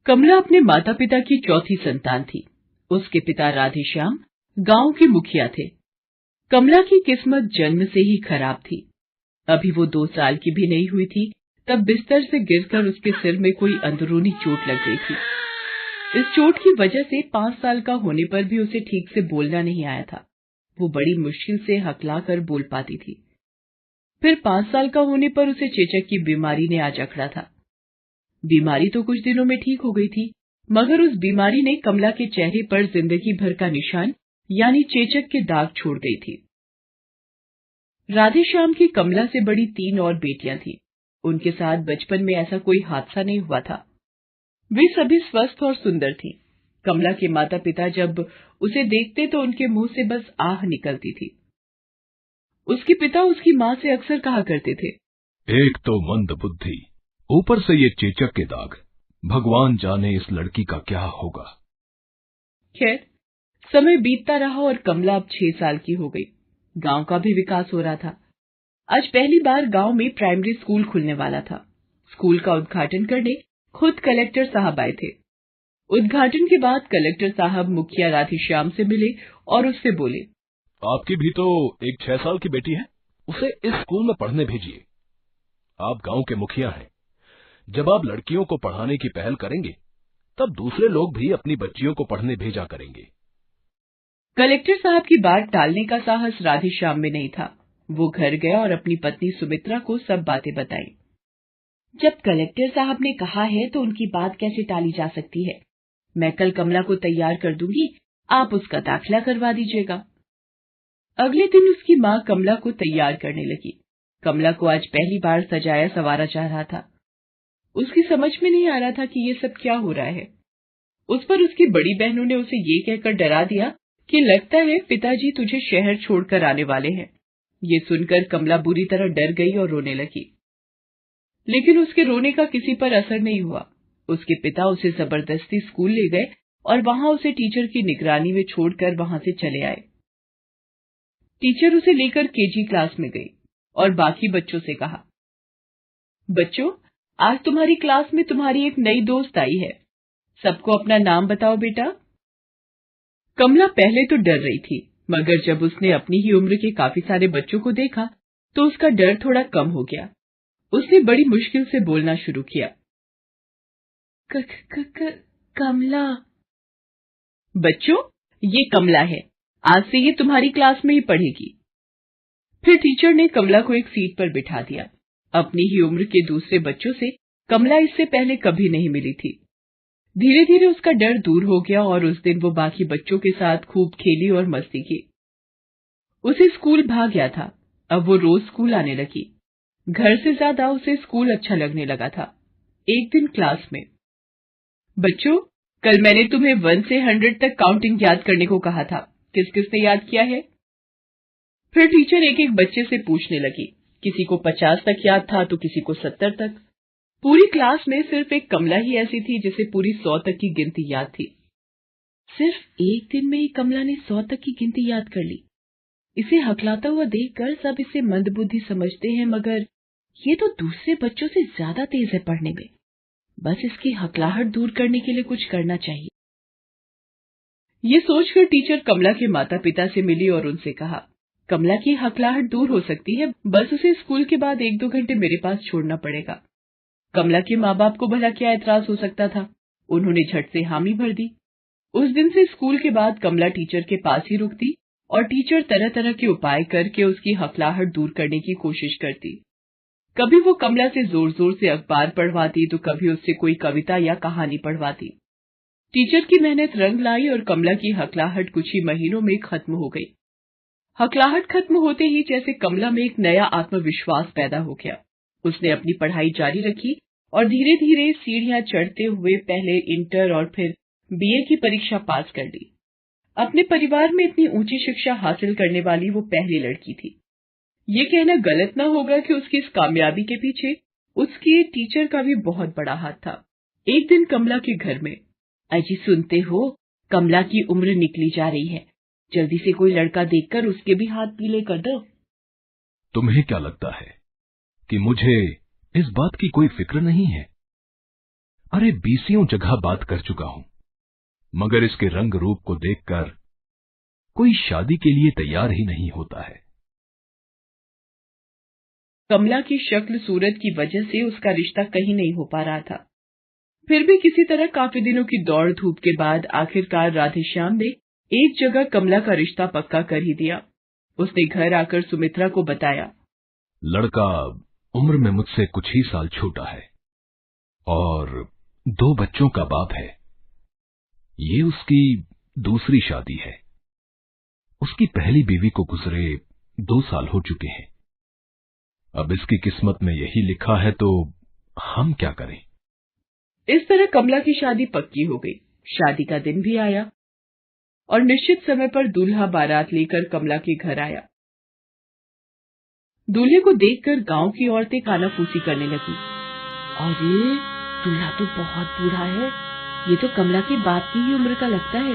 कमला अपने माता पिता की चौथी संतान थी। उसके पिता राधेश्याम गांव के मुखिया थे। कमला की किस्मत जन्म से ही खराब थी। अभी वो 2 साल की भी नहीं हुई थी, तब बिस्तर से गिरकर उसके सिर में कोई अंदरूनी चोट लग गई थी। इस चोट की वजह से 5 साल का होने पर भी उसे ठीक से बोलना नहीं आया था। वो बड़ी मुश्किल से हकला कर बोल पाती थी। फिर 5 साल का होने पर उसे चेचक की बीमारी ने आ जकड़ा था। बीमारी तो कुछ दिनों में ठीक हो गई थी, मगर उस बीमारी ने कमला के चेहरे पर जिंदगी भर का निशान यानी चेचक के दाग छोड़ गई थी। राधेश्याम की कमला से बड़ी 3 और बेटियां थीं। उनके साथ बचपन में ऐसा कोई हादसा नहीं हुआ था। वे सभी स्वस्थ और सुंदर थीं। कमला के माता पिता जब उसे देखते तो उनके मुंह से बस आह निकलती थी। उसके पिता उसकी माँ से अक्सर कहा करते थे, एक तो मंद बुद्धि, ऊपर से ये चेचक के दाग। भगवान जाने इस लड़की का क्या होगा। खैर, समय बीतता रहा और कमला अब 6 साल की हो गई। गांव का भी विकास हो रहा था। आज पहली बार गांव में प्राइमरी स्कूल खुलने वाला था। स्कूल का उद्घाटन करने खुद कलेक्टर साहब आए थे। उद्घाटन के बाद कलेक्टर साहब मुखिया राधेश्याम से मिले और उससे बोले, आपकी भी तो एक 6 साल की बेटी है, उसे इस स्कूल में पढ़ने भेजिए। आप गांव के मुखिया हैं। जब आप लड़कियों को पढ़ाने की पहल करेंगे, तब दूसरे लोग भी अपनी बच्चियों को पढ़ने भेजा करेंगे। कलेक्टर साहब की बात टालने का साहस राधेश्याम में नहीं था। वो घर गया और अपनी पत्नी सुमित्रा को सब बातें बताई। जब कलेक्टर साहब ने कहा है तो उनकी बात कैसे टाली जा सकती है। मैं कल कमला को तैयार कर दूंगी, आप उसका दाखिला करवा दीजिएगा। अगले दिन उसकी माँ कमला को तैयार करने लगी। कमला को आज पहली बार सजाया संवारा जा रहा था। उसकी समझ में नहीं आ रहा था कि ये सब क्या हो रहा है। उस पर उसकी बड़ी बहनों ने उसे ये कहकर डरा दिया कि लगता है पिताजी तुझे शहर छोड़कर आने वाले हैं। ये सुनकर कमला बुरी तरह डर गई और रोने लगी। लेकिन उसके रोने का किसी पर असर नहीं हुआ। उसके पिता उसे जबरदस्ती स्कूल ले गए और वहां उसे टीचर की निगरानी में छोड़कर वहां से चले आए। टीचर उसे लेकर केजी क्लास में गई और बाकी बच्चों से कहा, बच्चों, आज तुम्हारी क्लास में तुम्हारी एक नई दोस्त आई है। सबको अपना नाम बताओ बेटा। कमला पहले तो डर रही थी, मगर जब उसने अपनी ही उम्र के काफी सारे बच्चों को देखा तो उसका डर थोड़ा कम हो गया। उसने बड़ी मुश्किल से बोलना शुरू किया, कमला। बच्चों, ये कमला है। आज से ये तुम्हारी क्लास में ही पढ़ेगी। फिर टीचर ने कमला को एक सीट पर बिठा दिया। अपनी ही उम्र के दूसरे बच्चों से कमला इससे पहले कभी नहीं मिली थी। धीरे धीरे उसका डर दूर हो गया और उस दिन वो बाकी बच्चों के साथ खूब खेली और मस्ती की। उसे स्कूल भा गया था। अब वो रोज स्कूल आने लगी। घर से ज्यादा उसे स्कूल अच्छा लगने लगा था। एक दिन क्लास में, बच्चों, कल मैंने तुम्हें 1 से 100 तक काउंटिंग याद करने को कहा था। किस किस ने याद किया है? फिर टीचर एक एक बच्चे से पूछने लगी। किसी को 50 तक याद था तो किसी को 70 तक। पूरी क्लास में सिर्फ एक कमला ही ऐसी थी जिसे पूरी 100 तक की गिनती याद थी। सिर्फ एक दिन में ही कमला ने 100 तक की गिनती याद कर ली। इसे हकलाता हुआ देखकर सब इसे मंदबुद्धि समझते हैं, मगर ये तो दूसरे बच्चों से ज्यादा तेज है पढ़ने में। बस इसकी हकलाहट दूर करने के लिए कुछ करना चाहिए। ये सोचकर टीचर कमला के माता पिता से मिली और उनसे कहा, कमला की हकलाहट दूर हो सकती है, बस उसे स्कूल के बाद 1-2 घंटे मेरे पास छोड़ना पड़ेगा। कमला के माँ बाप को भला क्या एतराज हो सकता था। उन्होंने झट से हामी भर दी। उस दिन से स्कूल के बाद कमला टीचर के पास ही रुकती और टीचर तरह तरह के उपाय करके उसकी हकलाहट दूर करने की कोशिश करती। कभी वो कमला से जोर जोर से अखबार पढ़वाती तो कभी उससे कोई कविता या कहानी पढ़वाती। टीचर की मेहनत रंग लाई और कमला की हकलाहट कुछ ही महीनों में खत्म हो गई। हकलाहट खत्म होते ही जैसे कमला में एक नया आत्मविश्वास पैदा हो गया। उसने अपनी पढ़ाई जारी रखी और धीरे धीरे सीढ़ियां चढ़ते हुए पहले इंटर और फिर बीए की परीक्षा पास कर ली। अपने परिवार में इतनी ऊंची शिक्षा हासिल करने वाली वो पहली लड़की थी। ये कहना गलत न होगा कि उसकी इस कामयाबी के पीछे उसके टीचर का भी बहुत बड़ा हाथ था। एक दिन कमला के घर में, अजी सुनते हो, कमला की उम्र निकली जा रही है। जल्दी से कोई लड़का देखकर उसके भी हाथ पीले कर दो। तुम्हें क्या लगता है कि मुझे इस बात की कोई फिक्र नहीं है? अरे बीसियों जगह बात कर चुका हूं, मगर इसके रंग रूप को देखकर कोई शादी के लिए तैयार ही नहीं होता है। कमला की शक्ल सूरत की वजह से उसका रिश्ता कहीं नहीं हो पा रहा था। फिर भी किसी तरह काफी दिनों की दौड़ धूप के बाद आखिरकार राधेश्याम ने एक जगह कमला का रिश्ता पक्का कर ही दिया। उसने घर आकर सुमित्रा को बताया। लड़का उम्र में मुझसे कुछ ही साल छोटा है और 2 बच्चों का बाप है। ये उसकी दूसरी शादी है। उसकी पहली बीवी को गुजरे 2 साल हो चुके हैं। अब इसकी किस्मत में यही लिखा है तो हम क्या करें। इस तरह कमला की शादी पक्की हो गई। शादी का दिन भी आया और निश्चित समय पर दूल्हा बारात लेकर कमला के घर आया। दूल्हे को देखकर गांव की औरतें कानाफूसी करने लगी। अरे दूल्हा तो बहुत बूढ़ा है, ये तो कमला के बाप की ही उम्र का लगता है।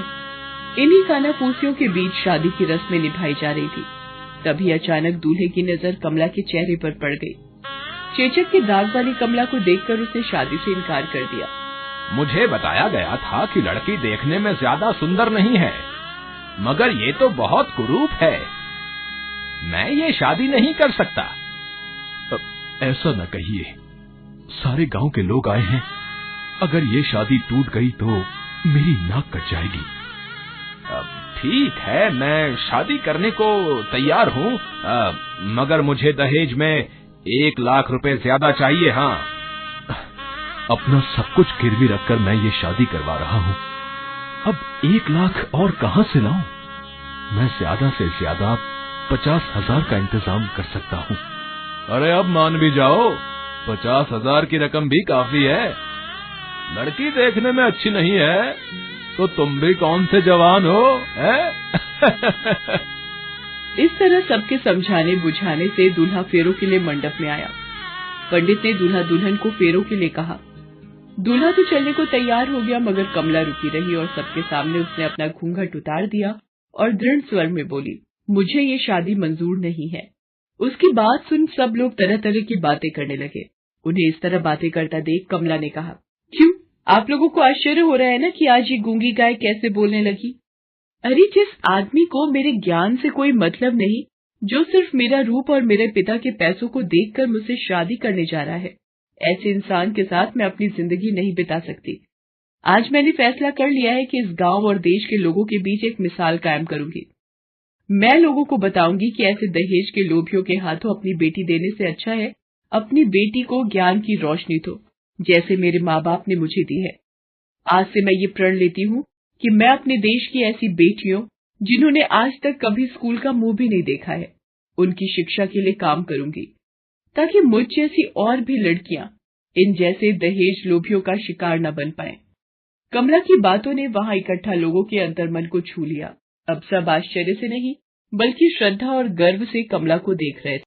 इन्हीं कानाफूसियों के बीच शादी की रस्में निभाई जा रही थी। तभी अचानक दूल्हे की नजर कमला के चेहरे पर पड़ गई। चेचक के दाग वाली कमला को देखकर उसने शादी से इनकार कर दिया। मुझे बताया गया था कि लड़की देखने में ज्यादा सुंदर नहीं है, मगर ये तो बहुत कुरूप है। मैं ये शादी नहीं कर सकता। ऐसा न कहिए, सारे गांव के लोग आए हैं। अगर ये शादी टूट गई तो मेरी नाक कट जाएगी। ठीक है, मैं शादी करने को तैयार हूँ, मगर मुझे दहेज में 1 लाख रुपए ज्यादा चाहिए। हाँ, अपना सब कुछ गिरवी रखकर मैं ये शादी करवा रहा हूँ। अब 1 लाख और कहाँ से लाऊं? मैं ज्यादा से ज्यादा 50,000 का इंतजाम कर सकता हूँ। अरे अब मान भी जाओ, 50,000 की रकम भी काफी है। लड़की देखने में अच्छी नहीं है तो तुम भी कौन से जवान हो, है? इस तरह सबके समझाने बुझाने से दूल्हा फेरों के लिए मंडप में आया। पंडित ने दूल्हा दुल्हन को फेरों के लिए कहा। दूल्हा तो चलने को तैयार हो गया, मगर कमला रुकी रही और सबके सामने उसने अपना घूंघट उतार दिया और दृढ़ स्वर में बोली, मुझे ये शादी मंजूर नहीं है। उसकी बात सुन सब लोग तरह तरह की बातें करने लगे। उन्हें इस तरह बातें करता देख कमला ने कहा, क्यों, आप लोगों को आश्चर्य हो रहा है ना कि आज ये गूंगी गाय कैसे बोलने लगी? अरे जिस आदमी को मेरे ज्ञान से कोई मतलब नहीं, जो सिर्फ मेरा रूप और मेरे पिता के पैसों को देखकर मुझसे शादी करने जा रहा है, ऐसे इंसान के साथ मैं अपनी जिंदगी नहीं बिता सकती। आज मैंने फैसला कर लिया है कि इस गांव और देश के लोगों के बीच एक मिसाल कायम करूंगी। मैं लोगों को बताऊंगी कि ऐसे दहेज के लोभियों के हाथों अपनी बेटी देने से अच्छा है अपनी बेटी को ज्ञान की रोशनी दो, जैसे मेरे माँ बाप ने मुझे दी है। आज से मैं ये प्रण लेती हूँ कि मैं अपने देश की ऐसी बेटियों, जिन्होंने आज तक कभी स्कूल का मुंह भी नहीं देखा है, उनकी शिक्षा के लिए काम करूंगी, ताकि मुझ जैसी और भी लड़कियां इन जैसे दहेज लोभियों का शिकार न बन पाएं। कमला की बातों ने वहां इकट्ठा लोगों के अंतर्मन को छू लिया। अब सब आश्चर्य से नहीं, बल्कि श्रद्धा और गर्व से कमला को देख रहे